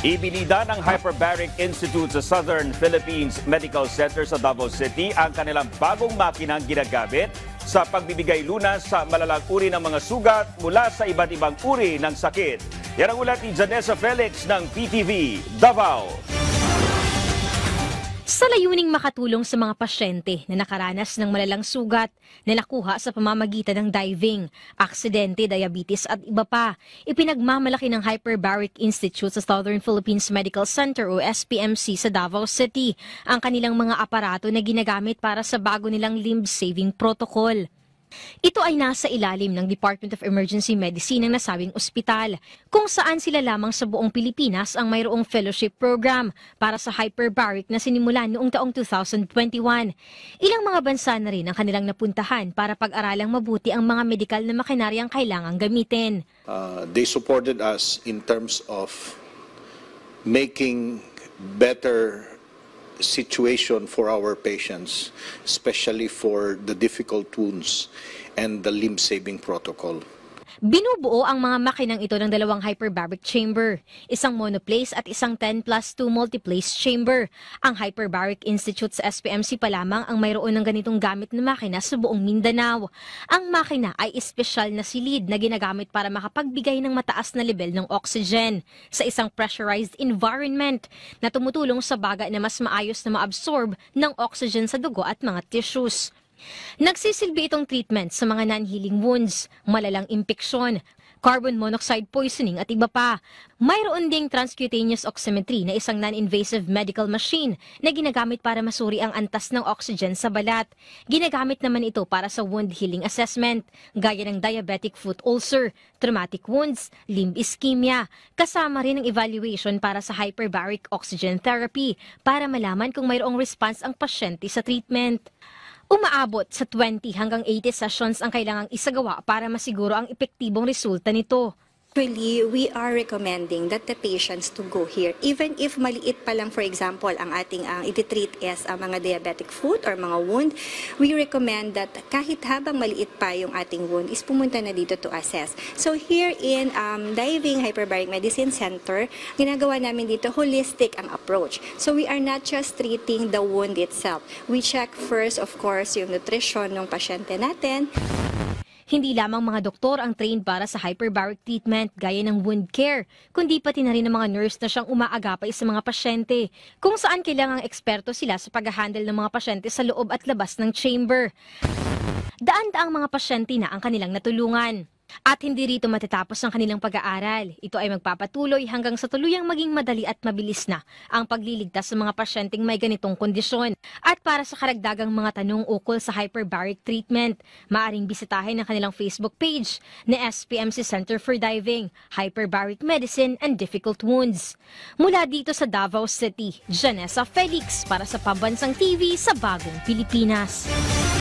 Ibinida ng Hyperbaric Institute sa Southern Philippines Medical Center sa Davao City ang kanilang bagong makinang ginagamit sa pagbibigay lunas sa malalang uri ng mga sugat mula sa iba't ibang uri ng sakit. Yan ang ulat ni Janessa Felix ng PTV, Davao. Sa layuning makatulong sa mga pasyente na nakaranas ng malalang sugat na nakuha sa pamamagitan ng diving, aksidente, diabetes at iba pa, ipinagmamalaki ng Hyperbaric Institute sa Southern Philippines Medical Center o SPMC sa Davao City ang kanilang mga aparato na ginagamit para sa bago nilang limb-saving protocol. Ito ay nasa ilalim ng Department of Emergency Medicine ng nasabing ospital, kung saan sila lamang sa buong Pilipinas ang mayroong fellowship program para sa hyperbaric na sinimulan noong taong 2021. Ilang mga bansa na rin ang kanilang napuntahan para pag-aralang mabuti ang mga medikal na makinaryang kailangang gamitin. They supported us in terms of making better situation for our patients, especially for the difficult wounds and the limb-saving protocol. Binubuo ang mga makinang ito ng dalawang hyperbaric chamber, isang monoplace at isang 10+2 multiplace chamber. Ang Hyperbaric Institute sa SPMC pa lamang ang mayroon ng ganitong gamit na makina sa buong Mindanao. Ang makina ay espesyal na silid na ginagamit para makapagbigay ng mataas na level ng oxygen sa isang pressurized environment na tumutulong sa baga na mas maayos na maabsorb ng oxygen sa dugo at mga tissues. Nagsisilbi itong treatment sa mga non-healing wounds, malalang impeksyon, carbon monoxide poisoning at iba pa. Mayroon ding transcutaneous oximetry na isang non-invasive medical machine na ginagamit para masuri ang antas ng oxygen sa balat. Ginagamit naman ito para sa wound healing assessment, gaya ng diabetic foot ulcer, traumatic wounds, limb ischemia. Kasama rin ang evaluation para sa hyperbaric oxygen therapy para malaman kung mayroong response ang pasyente sa treatment. Umaabot sa 20 hanggang 80 sessions ang kailangang isagawa para masiguro ang epektibong resulta nito. Actually, we are recommending that the patients to go here. Even if maliit pa lang, for example, ang ating ititreat is ang mga diabetic foot or mga wound, we recommend that kahit habang maliit pa yung ating wound, is pumunta na dito to assess. So here in Diving Hyperbaric Medicine Center, ginagawa namin dito holistic ang approach. So we are not just treating the wound itself. We check first, of course, yung nutrition ng pasyente natin. Hindi lamang mga doktor ang trained para sa hyperbaric treatment gaya ng wound care, kundi pati na rin ng mga nurse na siyang umaagapay sa mga pasyente, kung saan kailangang eksperto sila sa pag-handle ng mga pasyente sa loob at labas ng chamber. Daan-daang mga pasyente na ang kanilang natulungan. At hindi rito matatapos ang kanilang pag-aaral. Ito ay magpapatuloy hanggang sa tuluyang maging madali at mabilis na ang pagliligtas sa mga pasyenteng may ganitong kondisyon. At para sa karagdagang mga tanong ukol sa hyperbaric treatment, maaring bisitahin ang kanilang Facebook page na SPMC Center for Diving, Hyperbaric Medicine and Difficult Wounds. Mula dito sa Davao City, Janessa Felix para sa Pambansang TV sa Bagong Pilipinas.